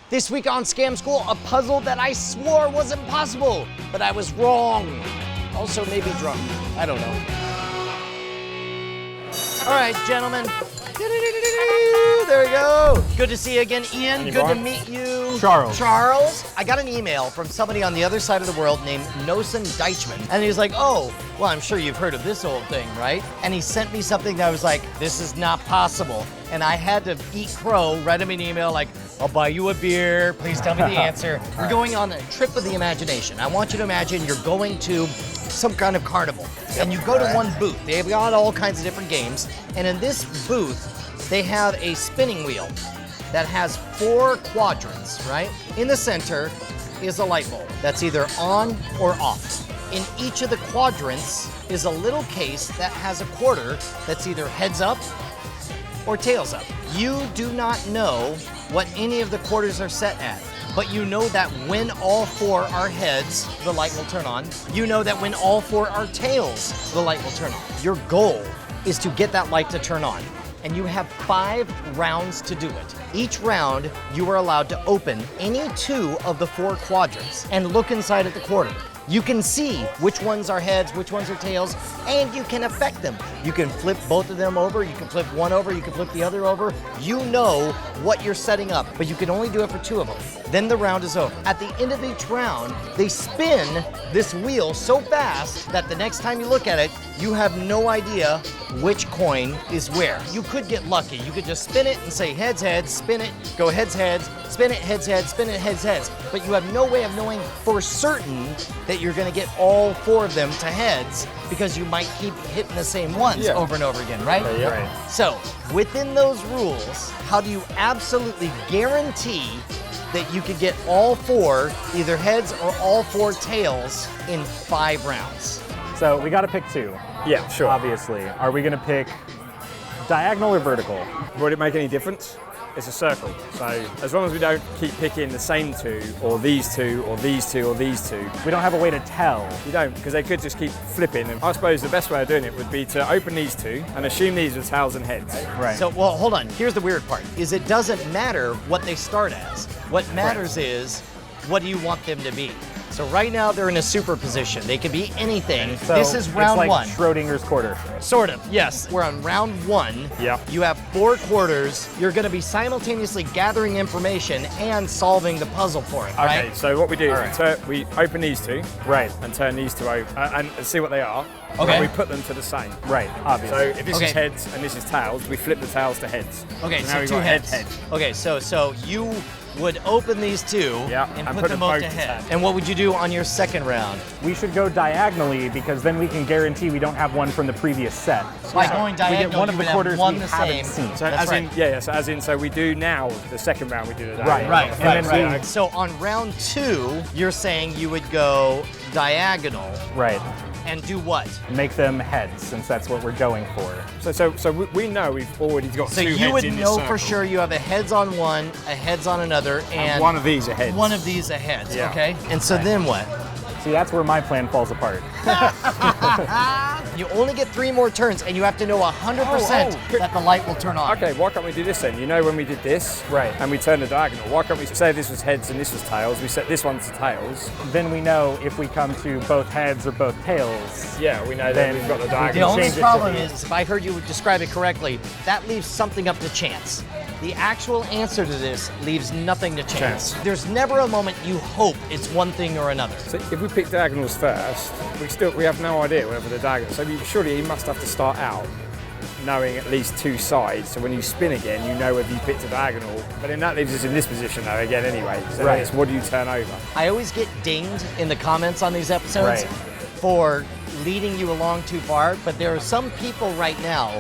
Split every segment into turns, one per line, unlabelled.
This week on Scam School, a puzzle that I swore was impossible, but I was wrong. Also maybe drunk, I don't know. All right, gentlemen. There we go. Good to see you again, Ian. Good to meet you. Charles. I got an email from somebody on the other side of the world named Nosen Deichmann. And he's like, oh, well, I'm sure you've heard of this old thing, right? And he sent me something that was like, this is not possible. And I had to eat crow, write him an email like, I'll buy you a beer. Please tell me the answer. We're going on a trip of the imagination. I want you to imagine you're going to some kind of carnival. And you go to one booth. They've got all kinds of different games. And in this booth, they have a spinning wheel that has 4 quadrants, right? In the center is a light bulb that's either on or off. In each of the quadrants is a little case that has a quarter that's either heads up or tails up. You do not know what any of the quarters are set at, but you know that when all 4 are heads, the light will turn on. You know that when all 4 are tails, the light will turn on. Your goal is to get that light to turn on. And you have 5 rounds to do it. Each round, you are allowed to open any 2 of the 4 quadrants and look inside at the quarter. You can see which ones are heads, which ones are tails, and you can affect them. You can flip both of them over, you can flip one over, you can flip the other over. You know what you're setting up, but you can only do it for 2 of them. Then the round is over. At the end of each round, they spin this wheel so fast that the next time you look at it, you have no idea which coin is where. You could get lucky. You could just spin it and say heads, heads, spin it, go heads, heads, spin it, heads, heads, spin it, heads, heads. But you have no way of knowing for certain that you're gonna get all 4 of them to heads because you might keep hitting the same ones over and over again, right?
Right.
So, within those rules, how do you absolutely guarantee that you could get all 4, either heads or all 4 tails in 5 rounds?
So we got to pick 2.
Yeah, sure.
Obviously. Are we going to pick diagonal or vertical?
Would it make any difference? It's a circle. So as long as we don't keep picking the same 2, or these 2, or these 2, or these 2.
We don't have a way to tell.
You don't, because they could just keep flipping. And I suppose the best way of doing it would be to open these 2 and assume these are tails and heads.
Right.
So, well, hold on. Here's the weird part, is it doesn't matter what they start as. What matters is, what do you want them to be? So right now they're in a superposition. They could be anything.
So
this is round
it's like
1.
Schrodinger's quarter.
Sort of, yes. We're on round 1.
Yeah.
You have 4 quarters. You're gonna be simultaneously gathering information and solving the puzzle for it, right?
Okay, so what we do is we open these 2.
Right.
And turn these 2 over and see what they are.
Okay.
And we put them to the same.
Right,
So
obviously.
if this is heads and this is tails, we flip the tails to heads.
Okay,
now
so
we've
2
got
heads.
head.
Okay, so you would open these 2 and put them both to head. And what would you do on your second round?
We should go diagonally because then we can guarantee we don't have one from the previous set.
By going diagonal,
we get one of
you
the
would
quarters
have one
we
the
haven't
same.
seen.
So
That's
so we do now, the second round we do the diagonal.
Right. So on round 2, you're saying you would go diagonal.
Right.
And do what?
Make them heads, since that's what we're going for.
So we know we've already got 2
So
heads
you would
in this
know
circle.
for sure you have a heads on one, a heads on another, and
one of these are heads.
One of these are heads,
Yeah.
okay? And so then what?
See, that's where my plan falls apart.
You only get 3 more turns, and you have to know 100% that the light will turn on.
Okay, why can't we do this then? You know when we did this,
Right.
and we turned the diagonal, why can't we say this was heads and this was tails, we set this one to tails.
Then we know if we come to both heads or both tails.
Yeah, we know
Then
that we've got the
The
diagonal.
only
change it to
problem
the-
is, if I heard you describe it correctly, that leaves something up to chance. The actual answer to this leaves nothing to chance. There's never a moment you hope it's one thing or another.
So if we pick diagonals first, we have no idea whether the diagonal. So surely you must have to start out knowing at least 2 sides. So when you spin again, you know whether you picked a diagonal. But then that leaves us in this position though again anyway. So
Right.
it's what do you turn over?
I always get dinged in the comments on these episodes for leading you along too far, but there are some people right now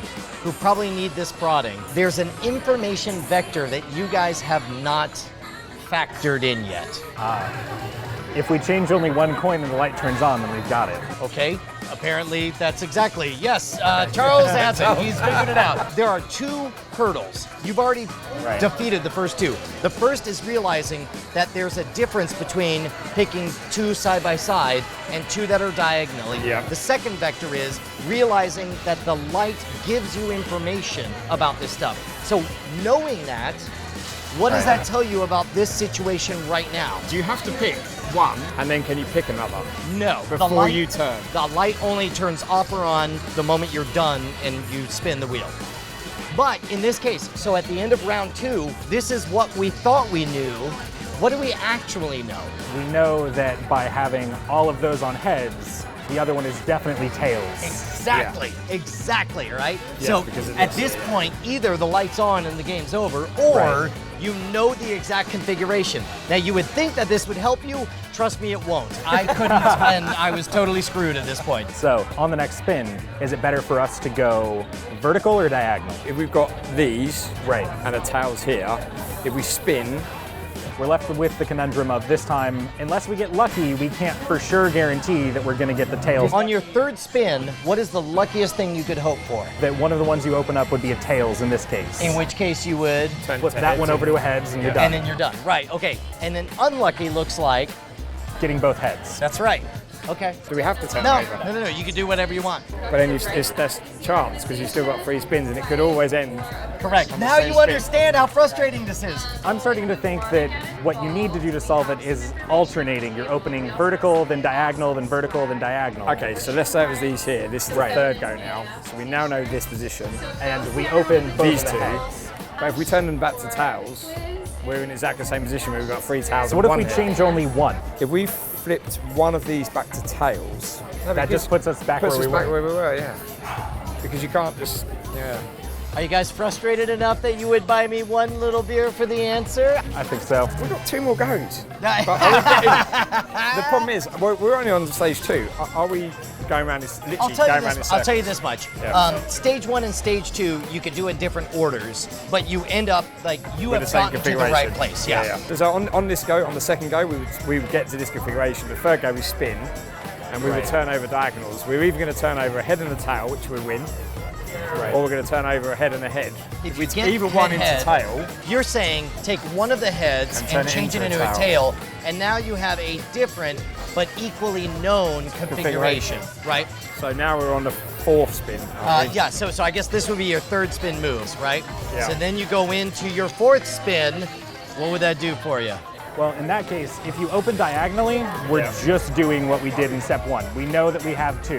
who probably need this prodding. There's an information vector that you guys have not factored in yet.
If we change only one coin and the light turns on, then we've got it.
Okay, apparently that's exactly, yes, Charles has it, he's figured it out. There are 2 hurdles. You've already defeated the first 2. The first is realizing that there's a difference between picking 2 side by side and 2 that are diagonally.
Yeah.
The second vector is realizing that the light gives you information about this stuff. So knowing that, What does that tell you about this situation right now?
Do you have to pick one, and then can you pick another?
No.
Before you turn.
The light only turns off or on the moment you're done and you spin the wheel. But in this case, so at the end of round 2, this is what we thought we knew. What do we actually know?
We know that by having all of those on heads, the other one is definitely tails.
Exactly, right?
Yeah,
so
because
at this point, either the light's on and the game's over, or you know the exact configuration. Now, you would think that this would help you. Trust me, it won't. I couldn't, and I was totally screwed at this point.
So, on the next spin, is it better for us to go vertical or diagonal?
If we've got these and the tails here, if we spin,
we're left with the conundrum of this time, unless we get lucky, we can't for sure guarantee that we're going to get the tails.
On your third spin, what is the luckiest thing you could hope for?
That one of the ones you open up would be a tails in this case.
In which case you would
flip that one over to a heads and you're done.
And then you're done. Right, okay. And then unlucky looks like
getting both heads.
That's right. Okay.
Do we have to turn
No,
over?
no. You can do whatever you want.
But then it's less chance because you've still got 3 spins and it could always end.
Correct. Now you understand how frustrating this is.
I'm starting to think that what you need to do to solve it is alternating. You're opening vertical, then diagonal, then vertical, then diagonal.
Okay, so let's say it was these here. This is the third go now. So we now know this position.
And we open both
these
of the
two.
heads.
But if we turn them back to tails, we're in exactly the same position where we've got 3 tails.
So what if we change only one?
If we flipped one of these back to tails,
that just puts us back where we were.
Yeah. Because you can't just,
Are you guys frustrated enough that you would buy me one little beer for the answer?
I think so.
We've got 2 more goes. But the problem is, we're only on stage 2. Are we going around this, literally going around this
I'll tell you this much.
Yeah.
Stage 1 and stage 2, you could do in different orders, but you end up, like, you
With
have
the same
gotten to the right
configuration.
place.
Yeah. So on this go, on the second go, we would get to this configuration. The third go, we spin, and we would turn over diagonals. We're either going to turn over a head and a tail, which would win, or we're going to turn over a head and a head.
If you
It's
get
either one into
head,
tail.
you're saying take one of the heads and change it into a tail, and now you have a different but equally known configuration, right?
So now we're on the 4th spin.
Yeah, so I guess this would be your 3rd spin moves, right?
Yeah.
So then you go into your 4th spin. What would that do for you?
Well, in that case, if you open diagonally, we're just doing what we did in step 1. We know that we have 2,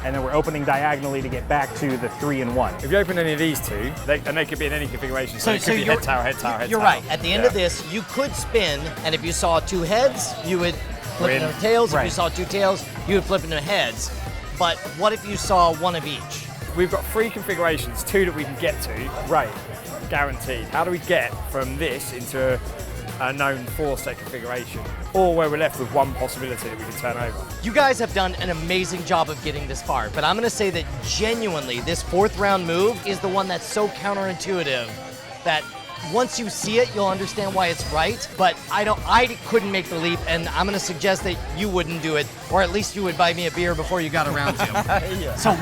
and then we're opening diagonally to get back to the 3 and 1.
If you open any of these 2, and they could be in any configuration, so it could be head, tail, head, tail, head,
You're
tail.
right. At the end of this, you could spin, and if you saw 2 heads, you would flip into tails. If you saw 2 tails, you would flip into heads. But what if you saw 1 of each?
We've got 3 configurations, 2 that we can get to.
Right.
Guaranteed. How do we get from this into a known 4-set configuration? Or where we're left with 1 possibility that we can turn over?
You guys have done an amazing job of getting this far, but I'm going to say that genuinely this 4th round move is the one that's so counterintuitive that once you see it, you'll understand why it's right, but I couldn't make the leap, and I'm gonna suggest that you wouldn't do it, or at least you would buy me a beer before you got around to. So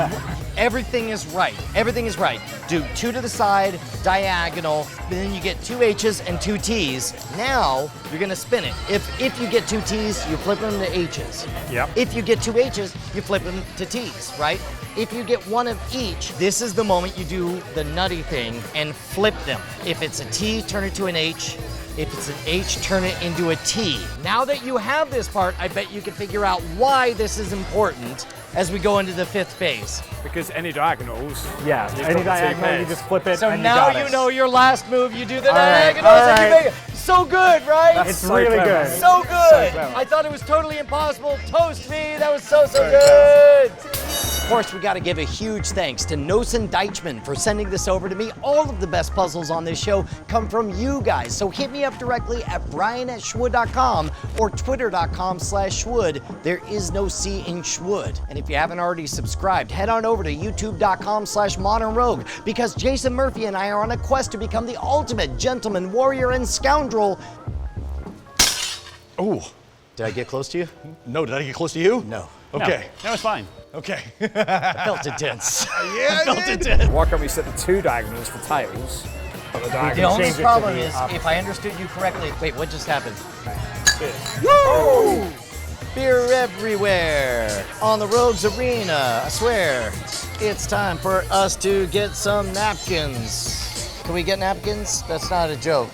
everything is right. Everything is right. Do 2 to the side, diagonal, then you get 2 H's and 2 T's. Now you're gonna spin it. If you get 2 T's, you flip them to H's.
Yep.
If you get 2 H's, you flip them to T's, right? If you get 1 of each, this is the moment you do the nutty thing and flip them. If it's a T, turn it to an H. If it's an H, turn it into a T. Now that you have this part, I bet you can figure out why this is important as we go into the 5th phase.
Because any diagonals,
Yeah, any diagonal, you just flip it
So
and
now
you got
you
it.
know your last move, you do the
right,
diagonals
all
and you
right.
make it. So good, right?
It's really good.
So good.
clever.
I thought it was totally impossible. Toast me. That was so good. Of course, we got to give a huge thanks to Nosen Deichmann for sending this over to me. All of the best puzzles on this show come from you guys. So hit me up directly at brian@schwood.com or twitter.com/schwood. There is no C in Schwood. And if you haven't already subscribed, head on over to youtube.com/modernrogue because Jason Murphy and I are on a quest to become the ultimate gentleman, warrior, and scoundrel.
Oh,
Did I get close to you?
no, did I get close to you?
No.
Okay.
No, it's fine.
Okay.
I felt it tense.
Yeah, I felt it tense.
why can't we set the 2 diagonals for tails? But the
The
diagonals.
only
change it to
problem
the
is,
opposite.
if I understood you correctly, wait, what just happened?
Woo!
Beer everywhere on the Rogues Arena. I swear, it's time for us to get some napkins. Can we get napkins? That's not a joke.